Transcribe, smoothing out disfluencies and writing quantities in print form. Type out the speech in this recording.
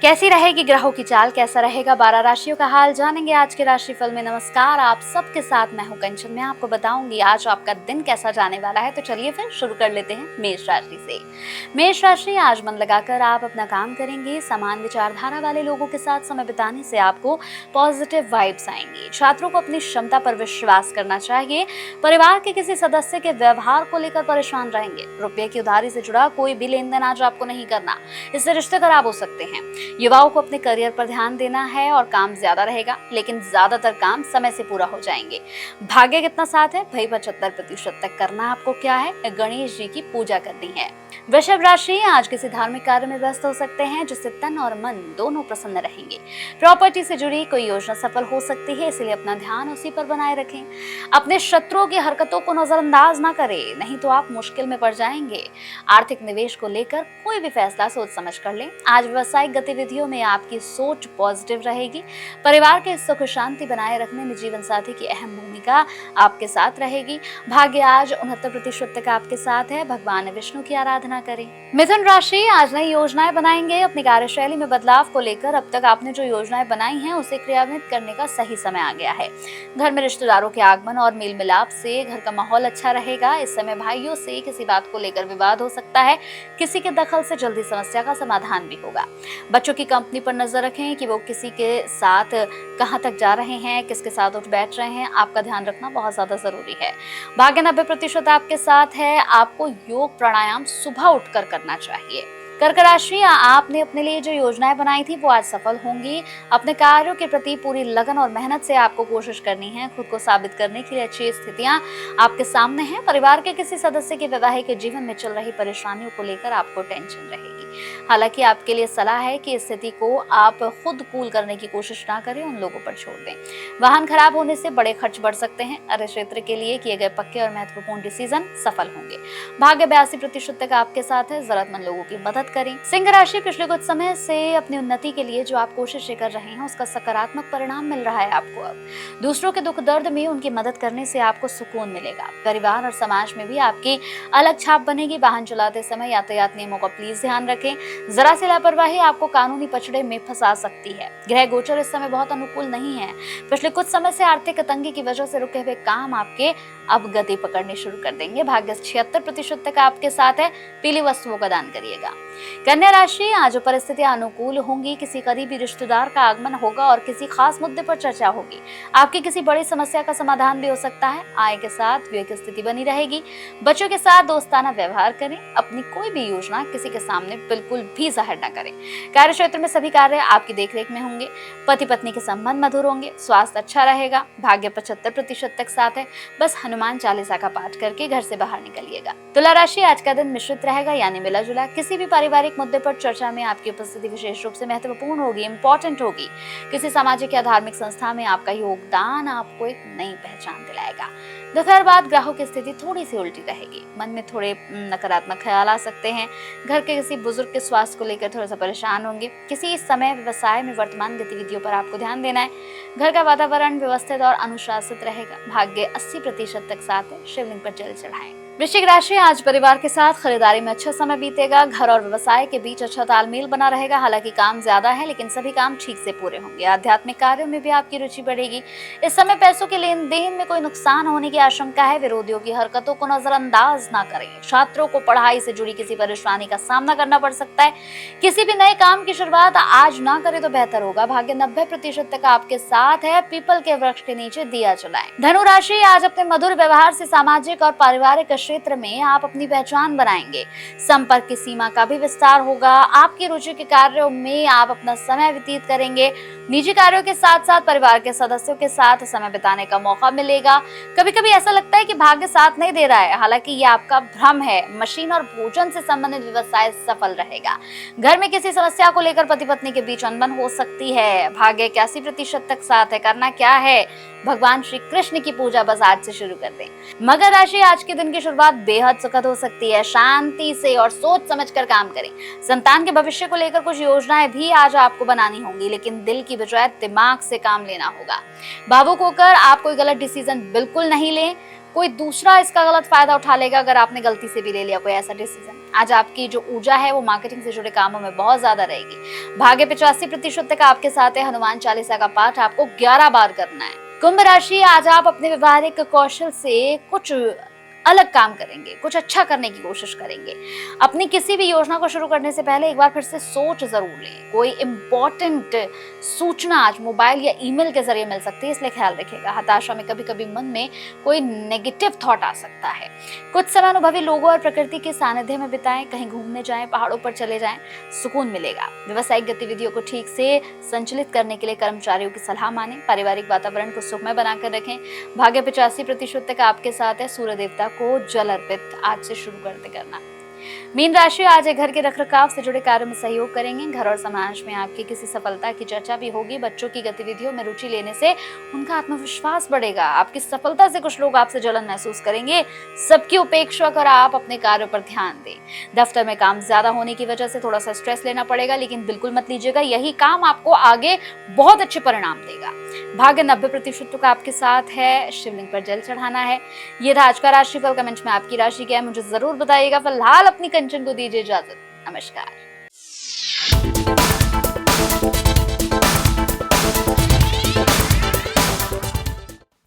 कैसी रहेगी ग्रहों की चाल, कैसा रहेगा 12 राशियों का हाल, जानेंगे आज के राशिफल में। नमस्कार आप सबके साथ मैं हूं कंचन। मैं आपको बताऊंगी आज आपका दिन कैसा जाने वाला है। तो चलिए फिर शुरू कर लेते हैं मेष राशि से। मेष राशि, आज मन लगाकर आप अपना काम करेंगे। समान विचारधारा वाले लोगों के साथ समय बिताने से आपको पॉजिटिव वाइब्स आएंगी। छात्रों को अपनी क्षमता पर विश्वास करना चाहिए। परिवार के किसी सदस्य के व्यवहार को लेकर परेशान रहेंगे। रुपये की उधारी से जुड़ा कोई भी लेन देन आज आपको नहीं करना, इससे रिश्ते खराब हो सकते हैं। युवाओं को अपने करियर पर ध्यान देना है और काम ज्यादा रहेगा, लेकिन ज्यादातर काम समय से पूरा हो जाएंगे। भाग्य कितना साथ है भाई, 75% तक करना आपको क्या है, गणेश जी की पूजा करनी है। वृषभ राशि, आज किसी धार्मिक कार्य में व्यस्त हो सकते हैं जिससे तन और मन दोनों प्रसन्न रहेंगे। प्रॉपर्टी से जुड़ी कोई योजना सफल हो सकती है, इसलिए अपना ध्यान उसी पर बनाए रखें। अपने शत्रुओं की हरकतों को नजरअंदाज ना करें, नहीं तो आप मुश्किल में पड़ जाएंगे। आर्थिक निवेश को लेकर कोई भी फैसला सोच समझ कर लें। आज व्यवसायिक गतिविधियों में आपकी सोच पॉजिटिव रहेगी। परिवार के सुख शांति बनाए रखने में जीवन साथी की अहम भूमिका आपके साथ रहेगी। भाग्य आज 69% तक आपके साथ है। भगवान विष्णु की आराधना करें। मिथुन राशि, आज नई योजनाएं बनाएंगे। अपनी कार्यशैली में बदलाव को लेकर अब तक आपने जो योजनाएं बनाई हैं उसे क्रियान्वित करने का सही समय आ गया है। घर में रिश्तेदारों के आगमन और मेल मिलाप से घर का माहौल अच्छा रहेगा। इस समय भाइयों से किसी बात को लेकर विवाद हो सकता है। किसी के दखल से जल्दी समस्या का समाधान भी होगा। बच्चों की कंपनी पर नजर रखें कि वो किसी के साथ कहां तक जा रहे हैं, किसके साथ उठ बैठ रहे हैं। आपका ध्यान रखना बहुत ज्यादा जरूरी है। भाग्य 90% आपके साथ है। आपको योग प्राणायाम सुबह उठकर करना चाहिए। कर्क राशि, आपने अपने लिए जो योजनाएं बनाई थी वो आज सफल होंगी। अपने कार्यों के प्रति पूरी लगन और मेहनत से आपको कोशिश करनी है। खुद को साबित करने के लिए अच्छी स्थितियां आपके सामने हैं। परिवार के किसी सदस्य के वैवाहिक जीवन में चल रही परेशानियों को लेकर आपको टेंशन रहेगी। हालांकि आपके लिए सलाह है कि इस स्थिति को आप खुद कूल करने की कोशिश ना करें, उन लोगों पर छोड़ दें। वाहन खराब होने से बड़े खर्च बढ़ सकते हैं। अर्थ क्षेत्र के लिए किए गए पक्के और महत्वपूर्ण डिसीजन सफल होंगे। भाग्य 82% तक आपके साथ है। जरूरतमंद लोगों की मदद करें। सिंह राशि, पिछले कुछ समय से अपनी उन्नति के लिए जो आप कोशिशें कर रहे हैं उसका सकारात्मक परिणाम मिल रहा है आपको। अब दूसरों के दुख दर्द में उनकी मदद करने से आपको सुकून मिलेगा। परिवार और समाज में भी आपकी अलग छाप बनेगी। वाहन चलाते समय यातायात नियमों का प्लीज ध्यान रखें। जरा सी लापरवाही आपको कानूनी पचड़े में फंसा सकती है। ग्रह गोचर इस समय बहुत अनुकूल नहीं है। पिछले कुछ समय से आर्थिक तंगी की वजह से रुके हुए काम आपके अब गति पकड़ने शुरू कर देंगे। भाग्य 76% तक आपके साथ है। पीली वस्तुओं का दान करिएगा। कन्या राशि, आज परिस्थितियां अनुकूल होंगी। किसी करीबी रिश्तेदार का आगमन होगा और किसी खास मुद्दे पर चर्चा होगी। आपकी किसी बड़ी समस्या का समाधान भी हो सकता है। आय के साथ व्यय की स्थिति बनी रहेगी। बच्चों के साथ दोस्ताना व्यवहार करें। अपनी कोई भी योजना किसी के सामने बिल्कुल भी जाहिर न करें। कार्य क्षेत्र में सभी कार्य आपकी देखरेख में होंगे। पति पत्नी के संबंध मधुर होंगे। स्वास्थ्य अच्छा रहेगा। भाग्य 75% तक साथ है। बस हनुमान चालीसा का पाठ करके घर से बाहर निकलिएगा। तुला राशि, आज का दिन मिश्रित रहेगा, यानी मिला जुला। किसी भी पारिवारिक मुद्दे पर चर्चा में आपकी उपस्थिति विशेष रूप से महत्वपूर्ण होगी, इंपॉर्टेंट होगी। किसी सामाजिक या धार्मिक संस्था में आपका योगदान आपको एक नई पहचान दिलाएगा। दोपहर बाद ग्रहों की स्थिति थोड़ी सी उल्टी रहेगी। मन में थोड़े नकारात्मक ख्याल आ सकते हैं। घर के किसी बुजुर्ग के स्वास्थ्य को लेकर थोड़ा सा परेशान होंगे। किसी समय व्यवसाय में वर्तमान गतिविधियों पर आपको ध्यान देना है। घर का वातावरण व्यवस्थित और अनुशासित रहेगा। भाग्य 80% तक साथ है। शिवलिंग पर जल चढ़ाएं। वृश्चिक राशि, आज परिवार के साथ खरीदारी में अच्छा समय बीतेगा। घर और व्यवसाय के बीच अच्छा तालमेल बना रहेगा। हालांकि काम ज्यादा है, लेकिन सभी काम ठीक से पूरे होंगे। आध्यात्मिक कार्यों में भी आपकी रुचि बढ़ेगी। इस समय पैसों के लेन देन में कोई नुकसान होने की आशंका है। विरोधियों की हरकतों को नजरअंदाज ना करें। छात्रों को पढ़ाई से जुड़ी किसी परेशानी का सामना करना पड़ सकता है। किसी भी नए काम की शुरुआत आज ना करें तो बेहतर होगा। भाग्य 90% तक आपके साथ है। पीपल के वृक्ष के नीचे दिया जलाएं। धनु राशि, आज अपने मधुर व्यवहार से सामाजिक और पारिवारिक क्षेत्र में आप अपनी पहचान बनाएंगे। संपर्क की सीमा का भी विस्तार होगा। आपकी रुचि के कार्यों में आप अपना समय व्यतीत करेंगे। निजी कार्यों के साथ साथ परिवार के सदस्यों के साथ समय बिताने का मौका मिलेगा। कभी कभी ऐसा लगता है कि भाग्य साथ नहीं दे रहा है, हालांकि ये आपका भ्रम है। मशीन और भोजन से संबंधित व्यवसाय सफल रहेगा। घर में किसी समस्या को लेकर पति पत्नी के बीच अनबन हो सकती है। भाग्य 81% तक साथ है। करना क्या है, भगवान श्री कृष्ण की पूजा बस आज से शुरू कर दें। मकर राशि, आज के दिन की शुरुआत बेहद सुखद हो सकती है। शांति से और सोच समझकर काम करें। संतान के भविष्य को लेकर कुछ योजनाएं भी आज आपको बनानी होंगी, लेकिन दिल की बजाय दिमाग से काम लेना होगा। भावुक होकर आप कोई गलत डिसीजन बिल्कुल नहीं लें। कोई दूसरा इसका गलत फायदा उठा लेगा अगर आपने गलती से भी ले लिया कोई ऐसा डिसीजन। आज आपकी जो ऊर्जा है वो मार्केटिंग से जुड़े कामों में बहुत ज्यादा रहेगी। भाग्य 85% तक आपके साथ है। हनुमान चालीसा का पाठ आपको 11 बार करना है। कुंभ राशि, आज आप अपने व्यवहारिक कौशल से कुछ अलग काम करेंगे, कुछ अच्छा करने की कोशिश करेंगे। अपनी किसी भी योजना को शुरू करने से पहले एक बार फिर से सोच जरूर लें। कोई इंपॉर्टेंट सूचना आज मोबाइल या ईमेल के जरिए मिल सकती है, इसलिए ख्याल रखिएगा। हताशा में कभी कभी मन में कोई नेगेटिव थॉट आ सकता है। कुछ समय अनुभवी लोगों और प्रकृति के सानिध्य में बिताएं, कहीं घूमने जाएं, पहाड़ों पर चले जाएं, सुकून मिलेगा। व्यावसायिक गतिविधियों को ठीक से संचालित करने के लिए कर्मचारियों की सलाह मानें। पारिवारिक वातावरण को सुखमय बनाकर रखें। भाग्य 85% तक आपके साथ है। सूर्य देवता को जल अर्पित आज से शुरू करना। मीन राशि, आज घर के रखरखाव से जुड़े कार्यों में सहयोग करेंगे। घर और समाज में आपकी किसी सफलता की चर्चा भी होगी। बच्चों की गतिविधियों में रुचि लेने से उनका आत्मविश्वास बढ़ेगा। आपकी सफलता से कुछ लोग आपसे जलन महसूस करेंगे। सबकी उपेक्षा कर आप अपने कार्यों पर ध्यान दें। दफ्तर में काम ज्यादा होने की वजह से थोड़ा सा स्ट्रेस लेना पड़ेगा, लेकिन बिल्कुल मत लीजिएगा। यही काम आपको आगे बहुत अच्छे परिणाम देगा। भाग्य 90% का आपके साथ है। शिवलिंग पर जल चढ़ाना है। ये था आज का राशिफल। कमेंट में आपकी राशि क्या है मुझे जरूर बताइएगा। फिलहाल अपनी कंचन को दीजिए इजाजत। नमस्कार।